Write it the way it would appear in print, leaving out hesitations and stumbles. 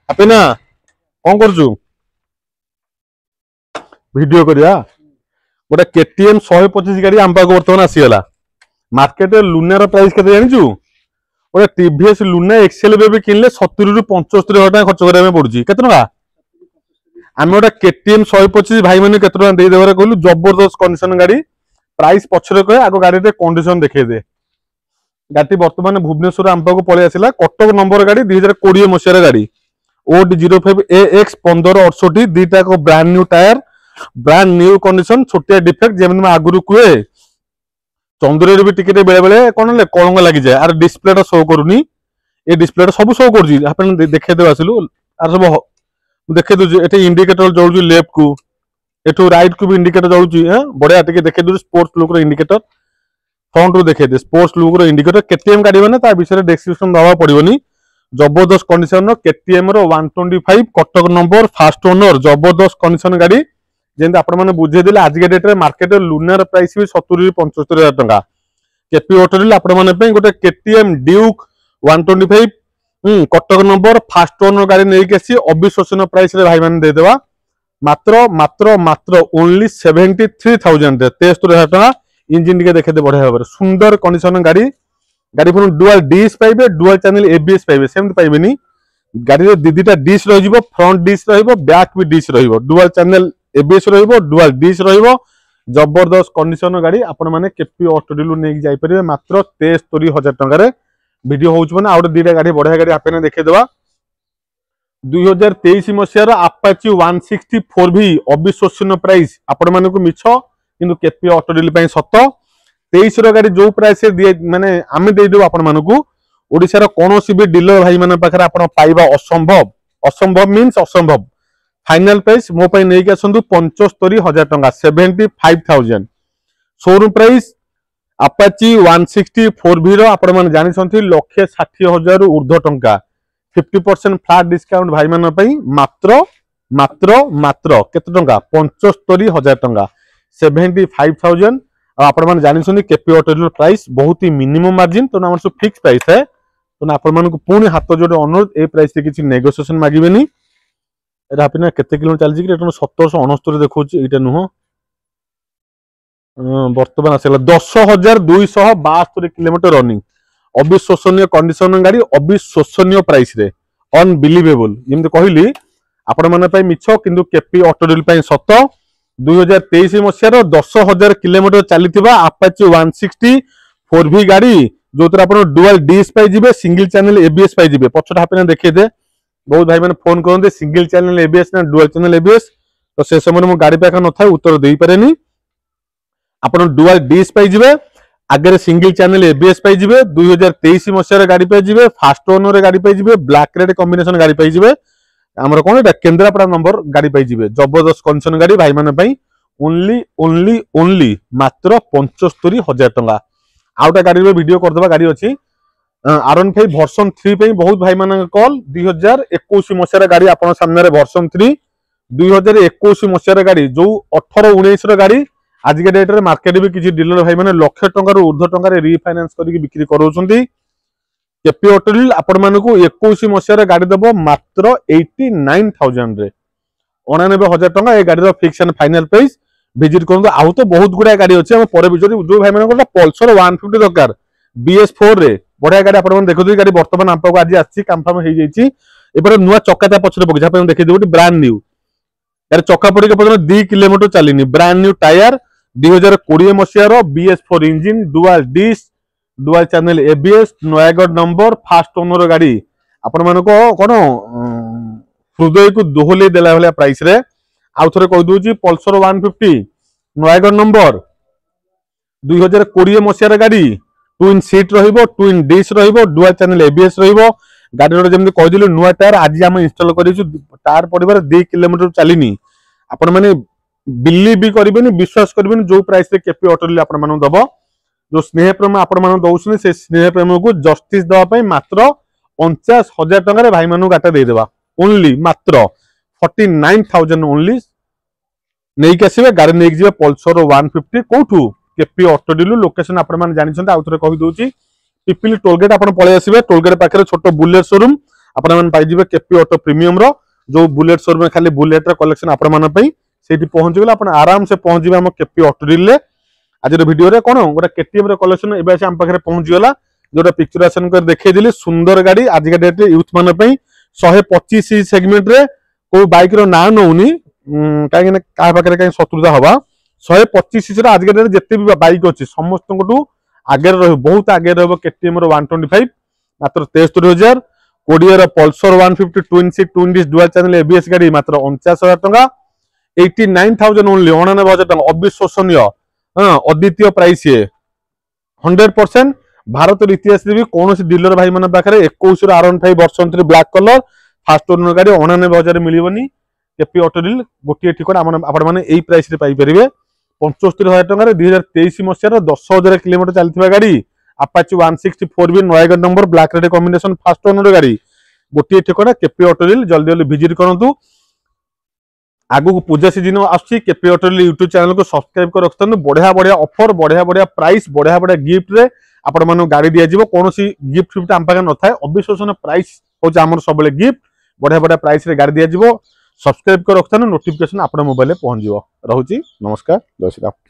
Happy ନା କଣ କରୁଛୁ? ଭିଡିଓ କରିବା ଗୋଟେ KTM 125 ଗାଡି ଆମ ପାଖକୁ ବର୍ତ୍ତମାନ ଆସିଗଲା। ମାର୍କେଟରେ ଲୁନାର ପ୍ରାଇସ୍ କେତେ ଜାଣିଛୁ? ଗୋଟେ TVS ଲୁନା XL ବେବି କିଣିଲେ 70 ରୁ 75 ହଜାର ଟଙ୍କା ଖର୍ଚ୍ଚ କରିବା ପାଇଁ ପଡୁଛି। କେତେ ଟଙ୍କା? ଆମେ ଗୋଟେ KTM 125 ଭାଇ ମାନେ କେତେ ଟଙ୍କା ଦେଇଦେବାର କହିଲୁ? ଜବରଦସ୍ତ କଣ୍ଡିସନ ଗାଡି। ପ୍ରାଇସ୍ ପଛରେ କହେ, ଆଗ ଗାଡିରେ କଣ୍ଡିସନ ଦେଖେଇ ଦେ। ଗାଡି ବର୍ତ୍ତମାନ ଭୁବନେଶ୍ୱର ଆମ ପାଖକୁ ପଳେଇ ଆସିଲା। କଟକ ନମ୍ବର ଗାଡି 2020 ମସିହାର ଗାଡି। OD05 AX 1568 ଦିଟା brand new tyre, brand new condition, छोटिया डिफेक्ट जेमन में आगुरु कुए चंद्रे भी टिके बेले बेले कोन ले कलंग लागि जाय। आर डिस्प्ले शो करूनी, ए डिस्प्ले सब शो करजी। आपन देखे दे आसिलु आर सब देखे दु। एटे इंडिकेटर जळुजी लेफ्ट को, एठू राइट को भी इंडिकेटर जळुजी। बढ़िया टिके देखे दु। स्पोर्ट्स लुक रो इंडिकेटर फ्रंट रो देखे दे। स्पोर्ट्स लुक रो इंडिकेटर KTM गाड़ी माने ता विषय डिस्क्रिप्शन दवा पड़िबनी। जबरदस्त कंडीशन रो KTM रो 125 कटक नंबर फास्ट ओनर जबरदस्त कंडीशन गाड़ी। जेंति आपण माने बुझे देले आज के डेट रे मार्केट रे लुनार प्राइस भी 70 ରୁ 75 हजार टंका। केपी ऑटोरिल आपण माने पे गोटे KTM Duke 125 Cuttack number fast owner गाड़ी नै के सी अविश्वसनीय प्राइस रे भाई माने दे देबा। मात्र मात्र मात्र ओनली 73,000 रे 73,000 टंका। इंजन के देखे दे बढ़िया भाबरे सुंदर कंडीशन गाड़ी। गाड़ी पुन डुअल डिश पाइबे, डुअल चैनल ABS पाइबे। सेम पाइबेनी गाड़ी रे दीदीटा डिश रहिबो, फ्रंट डिश रहिबो, बैक भी डिश रहिबो, डुअल चैनल ABS रहिबो, डुअल डिश रहिबो। जबरदस्त कंडीशन गाड़ी। आपण माने केपी ऑटो डीलर नै जाई परिबे मात्र 73,000 टंका रे। वीडियो होउछ माने आउट दीटा गाड़ी बढ़िया गाड़ी आपने देखे देबा। 2023 मसिया रो अपाची 160 4V अविश्वसनीय प्राइस। आपण माने को मिछ किंतु केपी ऑटो डीलर पई सत। 23 रो गाड़ी जो प्राइस दिए माने आमे दे देबो आपण मानकू। ओडिसा रो कोनोसी भी डीलर भाई माने पाखरे आपण पाइबा असंभव। असंभव मींस असंभव। फाइनल प्राइस मो पई नै के आसंदु 75,000 टंका 75,000। शोरूम प्राइस अपाची 160 4V रो आपण माने जानि सथि 1,60,000 रु ऊर्ध्व टंका। 50% फ्लैट डिस्काउंट भाई माने पई मात्र मात्र मात्र केते टंका? 75,000 टंका 75,000। आपण माने जानि सथि केपी ऑटो प्राइस बहुत ही मिनिमम मार्जिन। तो हमर सब फिक्स प्राइस है। तो आपण माने को पुनी हाथ जोडे अनुरोध ए प्राइस से किछि नेगोशिएशन मागिबेनी। एटा आपने केते किलो चलजी कि एटा 1769 देखौची। एटा नुह वर्तमान आसेला 10,272 किलोमीटर रनिंग। अविश्वसनीय कंडीशन गाड़ी, अविश्वसनीय प्राइस रे अनबिलीवेबल। जेमते कहली आपण माने पई मिछ किंतु केपी ऑटो डील पई सत। 2023 मसिया रो 10,000 किलोमीटर चलीथिबा अपाची 160 4V गाड़ी जो तर आपण डुअल डिश पाई जिवे, सिंगल चैनल ABS पाई जिवे। पछटा आपने देखे दे। बहुत भाई मैंने फोन करते सिंगल चैनल ABS ना डुअल चैनल ABS। तो से समय मो गाड़ी पाखा न था उत्तर देई पारेनी। आपण डुअल डिश पाई जिवे, आगे सिंगल चैनल ABS पाई जिवे। 2023 मसिया गाड़ी पाई जिवे, फास्ट ओनर गाड़ी पाई जिवे, ब्लैक रेड कॉम्बिनेशन गाड़ी पाई जिवे। हमर कोन एटा केंद्रापड़ा नंबर गाड़ी पाई जिवे। जबरदस्त कंडीशन गाड़ी भाई माने पई ओनली ओनली ओनली मात्र 75,000 टंका। आउटा गाड़ी रो वीडियो कर देबा। गाड़ी अछि R15 वर्जन 3 पे बहुत भाई मान कॉल। 2021 मसिया गाड़ी आपण सामने रे वर्जन 3 2021 मसिया गाड़ी जो 18-19 रो गाड़ी आज के डेट रे मार्केट भी किछि डीलर भाई माने लाख टंका रो ऊर्ध्व टंका रे रीफाइनेंस करिक बिक्री करोछंती। केपी ऑटोरिल आपण माने को 21 मसिया गाड़ी देबो मात्र 89,000 रे। 99,000 टंका ए गाड़ी रो fix and final price. Visit करंतु। आउ तो बहुत गुडा गाड़ी अछि। हम परे बिजोरी जो भाई माने को पल्सर 150 दरकार BS4 रे बढ़िया गाड़ी आपण देखो गाड़ी वर्तमान आप आज आछि कंफर्म हो जाइछि। एबार नुवा चक्काटा पछरे पकि आपण देखि देबो ब्रांड न्यू। यार चक्का पड़ी के पदन 2 किलोमीटर चलिनी। ब्रांड न्यू टायर 2020 मसिया रो BS4 engine, dual dish, dual channel ABS, Nayagarh number, fast owner गाड़ी। आपण माने को कोन हृदय को दोहले देला भले प्राइस रे। आउ थरे कहि दोछि पल्सर 150 नयागढ़ नंबर 2020 मसिया गाड़ी। ट्विन सीट रहिबो, ट्विन डिश रहिबो, डुअल चैनल ABS रहिबो। गाड़ी रो जेमति कहि दिलु नुवा टायर आज हम इंस्टॉल करिछु। टायर पडिबार 2 किलोमीटर चलिनी। आपण माने बिलीव भी करिबेनी, विश्वास करिबेनी जो प्राइस रे केपी ऑटोरिल आपण माने दबो। जो स्नेह प्रेम आपण माने दउछनी से स्नेह प्रेम को जस्टिस दवा पई मात्र 49,000 टंका रे भाई मानु गाटा दे देबा। ओनली मात्र 49,000 ओनली नै के आसीबे। गाड़ी नै जिवे पल्सर 150 कोठू केपी ऑटो डीलर। लोकेशन आपण माने जानि छन। आउ थरे कहि दोछि पिपिली टोलगेट आपण पळे आसीबे। टोलगेट पाखरे छोटो बुलेट शोरूम आपण मन पाइजिबे केपी ऑटो प्रीमियम रो जो बुलेट शोरूम खाली बुलेट रो कलेक्शन आपण मन पई सेठी पहुंच गेला आपण आराम से पहुंच जिबे हम केपी ऑटो डील ले आज वीडियो रे कोन गोटा केटीएम रे कलेक्शन एबे से हम पाखरे पहुंच गेला जोटा पिक्चराइजेशन कर देखै दिली सुंदर गाड़ी आज के डेट रे यूथ मन पई 125 सी सेगमेंट रे को बाइक रो ना नउनी काहे ने का पाखरे काहे शत्रुता हवा 125 सी रे आज के डेट जत्ते भी बाइक अछि समस्त कोटू आगे रह बहुत आगे रहबो केटीएम रो 125 मात्र 73000 कोडियर Pulsar 150 twin seat twin disc dual channel ABS गाड़ी मात्र 49000 टका 89000 ओनली 99000 टका अविश्वसनीय अद्वितीय प्राइस ये 100% भारत इतिहास भी कौन डीलर भाई मन पाखे 21 R15 वर्षन 3 ब्लैक कलर फास्ट ओनर गाड़ी 99000 मिलबनी केपी ऑटो डील गोटे ठिकाना आपण माने एई प्राइस रे पाई परिबे 75000 टका रे 2023 मसिया 10000 किलोमीटर चलथिबा गाड़ी अपाची 164 भी Nayagarh number black red combination fast owner गाड़ी गोटे ठिकाना केपी ऑटो डील जल्दी जल्दी विजिट करंतु आगु पूजा सीजन आछि KP auto deal YouTube channel को सब्सक्राइब कर रखतनु बढ़िया बढ़िया ऑफर बढ़िया बढ़िया प्राइस बढ़िया बढ़िया गिफ्ट रे आपण मानु गाड़ी दिया जिवो कोनोसी गिफ्ट फिफ्ट हम पाखे न थाए अविश्वसनीय प्राइस हो हमर सबले गिफ्ट बढ़िया बढ़िया प्राइस रे गाड़ी दिया जिवो सब्सक्राइब कर रखतनु नोटिफिकेशन आपण मोबाइल रे पहुंच जिवो रहउची नमस्कार जय श्री राम।